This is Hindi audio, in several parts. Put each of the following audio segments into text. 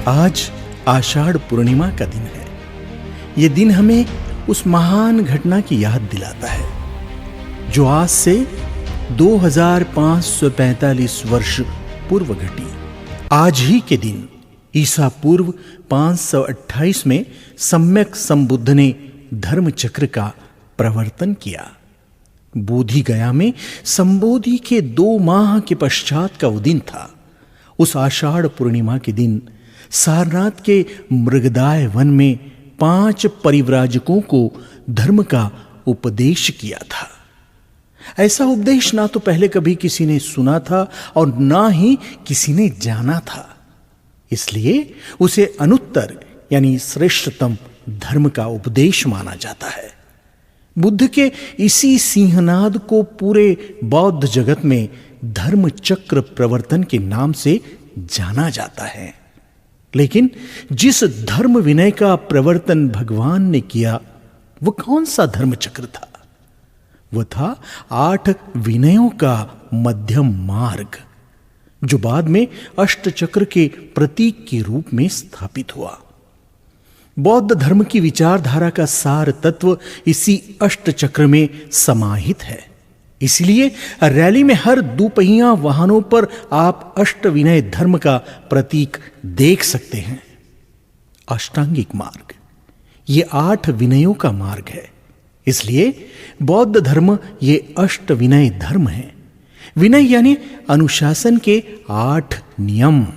आज आषाढ़ पूर्णिमा का दिन है। ये दिन हमें उस महान घटना की याद दिलाता है जो आज से 2545 वर्ष पूर्व घटी। आज ही के दिन ईसा पूर्व 528 में सम्यक संबुद्ध ने धर्म चक्र का प्रवर्तन किया। बोधि गया में संबोधि के 2 माह के पश्चात का वो दिन था। उस आषाढ़ पूर्णिमा के दिन सारनाथ के मृगदाय वन में 5 परिव्राजकों को धर्म का उपदेश किया था। ऐसा उपदेश ना तो पहले कभी किसी ने सुना था और ना ही किसी ने जाना था, इसलिए उसे अनुत्तर यानी श्रेष्ठतम धर्म का उपदेश माना जाता है। बुद्ध के इसी सिंहनाद को पूरे बौद्ध जगत में धर्म चक्र प्रवर्तन के नाम से जाना जाता है। लेकिन जिस धर्म विनय का प्रवर्तन भगवान ने किया वह कौन सा धर्म चक्र था? वह था 8 विनयों का मध्यम मार्ग, जो बाद में अष्टचक्र के प्रतीक के रूप में स्थापित हुआ। बौद्ध धर्म की विचारधारा का सार तत्व इसी अष्टचक्र में समाहित है। इसलिए रैली में हर दुपहिया वाहनों पर आप अष्टविनय धर्म का प्रतीक देख सकते हैं। अष्टांगिक मार्ग ये 8 विनयों का मार्ग है, इसलिए बौद्ध धर्म ये अष्टविनय धर्म है। विनय यानी अनुशासन के 8 नियम,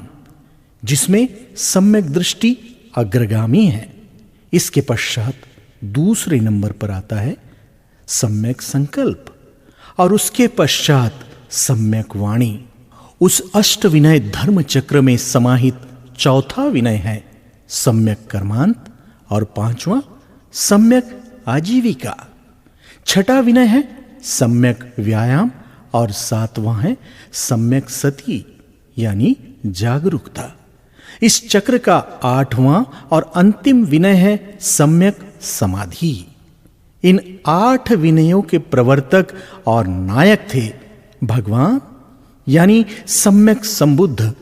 जिसमें सम्यक दृष्टि अग्रगामी है। इसके पश्चात दूसरे नंबर पर आता है सम्यक संकल्प और उसके पश्चात सम्यक वाणी। उस अष्टविनय धर्म चक्र में समाहित चौथा विनय है सम्यक कर्मांत और 5वां सम्यक आजीविका। छठा विनय है सम्यक व्यायाम और 7वां है सम्यक सती यानी जागरूकता। इस चक्र का 8वां और अंतिम विनय है सम्यक समाधि। इन 8 विनयों के प्रवर्तक और नायक थे भगवान यानी सम्यक संबुद्ध,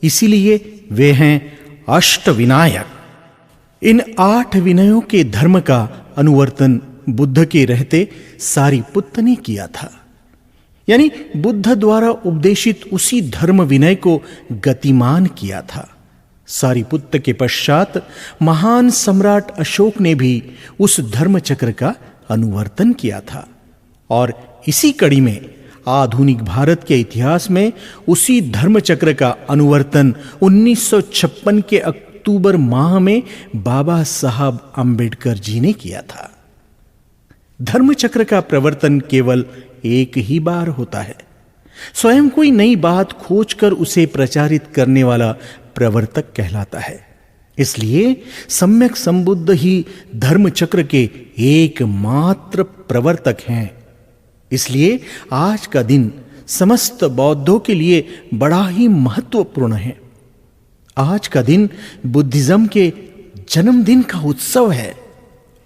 इसीलिए वे हैं अष्टविनायक। इन 8 विनयों के धर्म का अनुवर्तन बुद्ध के रहते सारिपुत्त ने किया था, यानी बुद्ध द्वारा उपदेशित उसी धर्म विनय को गतिमान किया था। सारिपुत्त के पश्चात महान सम्राट अशोक ने भी उस धर्म चक्र का अनुवर्तन किया था और इसी कड़ी में आधुनिक भारत के इतिहास में उसी धर्म चक्र का अनुवर्तन 1956 के अक्टूबर माह में बाबा साहब अंबेडकर जी ने किया था। धर्म चक्र का प्रवर्तन केवल एक ही बार होता है। स्वयं कोई नई बात खोजकर उसे प्रचारित करने वाला प्रवर्तक कहलाता है। इसलिए सम्यक संबुद्ध ही धर्म चक्र के एकमात्र प्रवर्तक हैं। इसलिए आज का दिन समस्त बौद्धों के लिए बड़ा ही महत्वपूर्ण है। आज का दिन बुद्धिज्म के जन्मदिन का उत्सव है।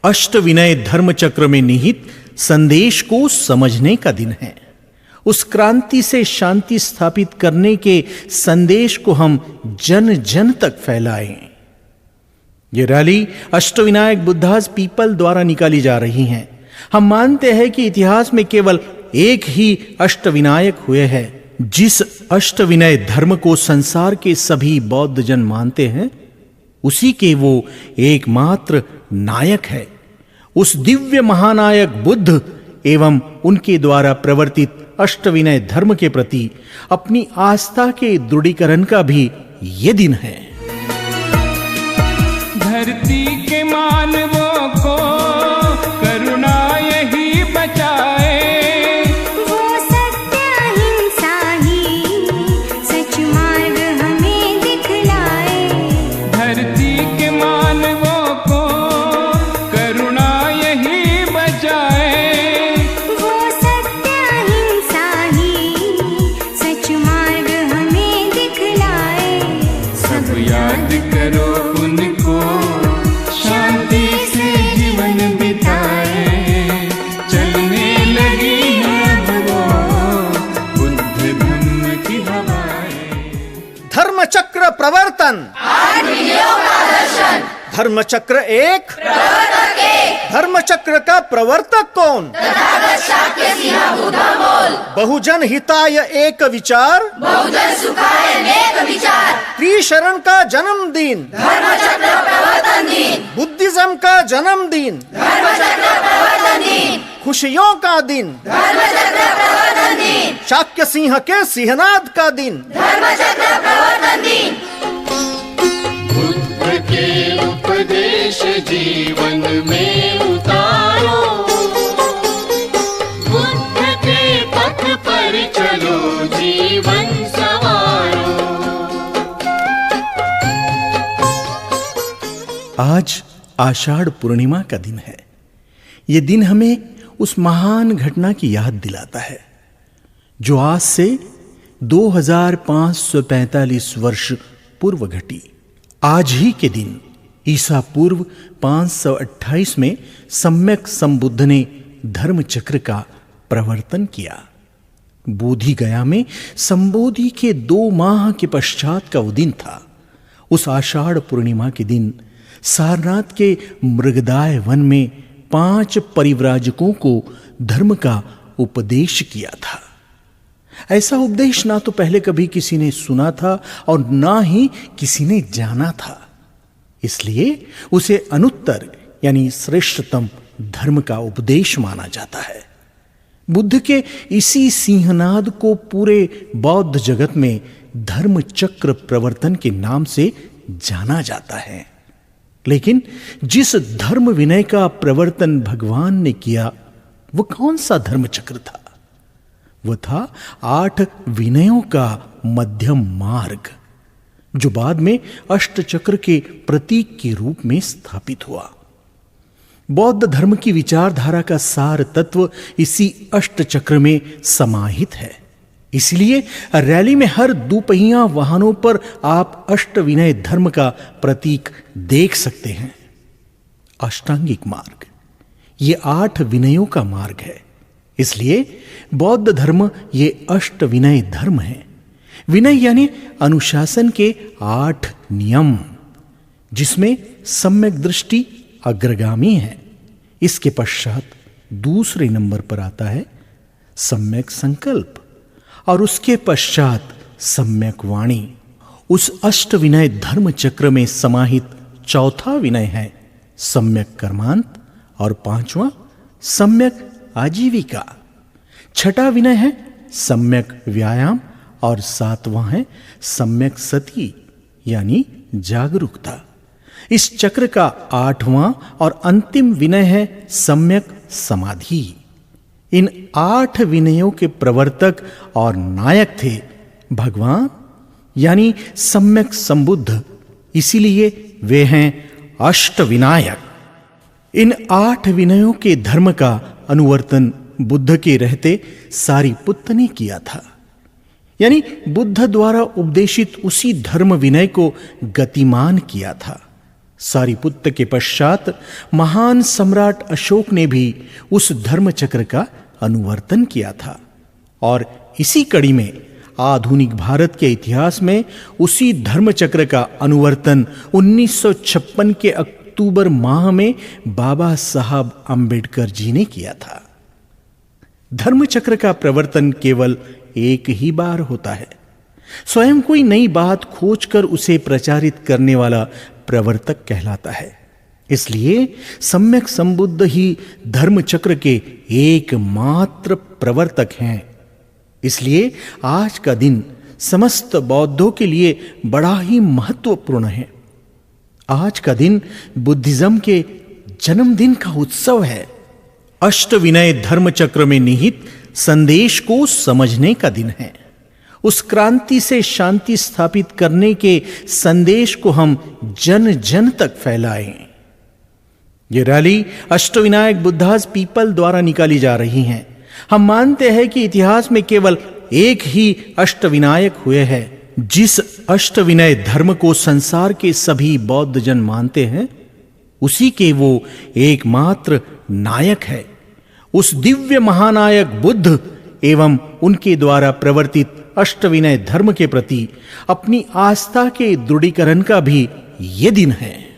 अष्टविनय धर्म चक्र में निहित संदेश को समझने का दिन है। उस क्रांति से शांति स्थापित करने के संदेश को हम जन जन तक फैलाएं। ये रैली अष्टविनायक बुद्धाज पीपल द्वारा निकाली जा रही हैं। हम मानते हैं कि इतिहास में केवल एक ही अष्टविनायक हुए हैं। जिस अष्टविनय धर्म को संसार के सभी बौद्ध जन मानते हैं, उसी के वो एकमात्र नायक है। उस दिव्य महानायक बुद्ध एवं उनके द्वारा प्रवर्तित अष्टविनय धर्म के प्रति अपनी आस्था के दृढ़ीकरण का भी ये दिन है। धरती के मानवों को करुणा यही बचाए, वो सत्य अहिंसा ही सच मार्ग हमें दिखलाए। धरती के मानवों को करुणा यही बचाए, वो सत्य अहिंसा ही सच मार्ग हमें दिखलाए। सब धर्म चक्र प्रवर्तन, धर्म चक्र एक, धर्म चक्र का प्रवर्तक कौन? बहुजन हिताय एक विचार, त्रिशरण का जन्मदिन, बुद्धिज्म का जन्मदिन, खुशियों का दिन, शाक्य सिंह के सिंहनाद का दिन। बुद्ध के उपदेश जीवन में उतारो, बुद्ध के पथ पर चलो, जीवन सवारो। आज आषाढ़ पूर्णिमा का दिन है। ये दिन हमें उस महान घटना की याद दिलाता है जो आज से 2545 वर्ष पूर्व घटी। आज ही के दिन ईसा पूर्व 528 में सम्यक संबुद्ध ने धर्म चक्र का प्रवर्तन किया। बोधि गया में संबोधि के 2 माह के पश्चात का वो दिन था। उस आषाढ़ पूर्णिमा के दिन सारनाथ के मृगदाय वन में 5 परिव्राजकों को धर्म का उपदेश किया था। ऐसा उपदेश ना तो पहले कभी किसी ने सुना था और ना ही किसी ने जाना था, इसलिए उसे अनुत्तर यानी श्रेष्ठतम धर्म का उपदेश माना जाता है। बुद्ध के इसी सिंहनाद को पूरे बौद्ध जगत में धर्म चक्र प्रवर्तन के नाम से जाना जाता है। लेकिन जिस धर्म विनय का प्रवर्तन भगवान ने किया वो कौन सा धर्म चक्र था? वह था 8 विनयों का मध्यम मार्ग, जो बाद में अष्टचक्र के प्रतीक के रूप में स्थापित हुआ। बौद्ध धर्म की विचारधारा का सार तत्व इसी अष्टचक्र में समाहित है। इसलिए रैली में हर 2 पहिया वाहनों पर आप अष्ट विनय धर्म का प्रतीक देख सकते हैं। अष्टांगिक मार्ग ये 8 विनयों का मार्ग है, इसलिए बौद्ध धर्म ये अष्ट विनय धर्म है। विनय यानी अनुशासन के 8 नियम, जिसमें सम्यक दृष्टि अग्रगामी है। इसके पश्चात दूसरे नंबर पर आता है सम्यक संकल्प और उसके पश्चात सम्यक वाणी। उस अष्ट विनय धर्म चक्र में समाहित चौथा विनय है सम्यक कर्मांत और 5वां सम्यक आजीविका। छठा विनय है सम्यक व्यायाम और 7वां है सम्यक सती यानी जागरूकता। इस चक्र का 8वां और अंतिम विनय है सम्यक समाधि। इन 8 विनयों के प्रवर्तक और नायक थे भगवान यानी सम्यक संबुद्ध, इसीलिए वे हैं अष्टविनायक। इन 8 विनयों के धर्म का अनुवर्तन बुद्ध के रहते सारिपुत्त ने किया था, यानी बुद्ध द्वारा उपदेशित उसी धर्म विनय को गतिमान किया था। सारिपुत्त के पश्चात महान सम्राट अशोक ने भी उस धर्म चक्र का अनुवर्तन किया था और इसी कड़ी में आधुनिक भारत के इतिहास में उसी धर्म चक्र का अनुवर्तन 1956 के अक्टूबर माह में बाबा साहब अंबेडकर जी ने किया था। धर्म चक्र का प्रवर्तन केवल एक ही बार होता है। स्वयं कोई नई बात खोजकर उसे प्रचारित करने वाला प्रवर्तक कहलाता है। इसलिए सम्यक संबुद्ध ही धर्म चक्र के एकमात्र प्रवर्तक हैं। इसलिए आज का दिन समस्त बौद्धों के लिए बड़ा ही महत्वपूर्ण है। आज का दिन बुद्धिज्म के जन्मदिन का उत्सव है। अष्ट विनय धर्म चक्र में निहित संदेश को समझने का दिन है। उस क्रांति से शांति स्थापित करने के संदेश को हम जन जन तक फैलाएं। ये रैली अष्टविनायक बुद्धास पीपल द्वारा निकाली जा रही है। हम मानते हैं कि इतिहास में केवल एक ही अष्टविनायक हुए हैं। जिस अष्टविनय धर्म को संसार के सभी बौद्ध जन मानते हैं, उसी के वो एकमात्र नायक है। उस दिव्य महानायक बुद्ध एवं उनके द्वारा प्रवर्तित अष्टविनय धर्म के प्रति अपनी आस्था के दृढ़ीकरण का भी ये दिन है।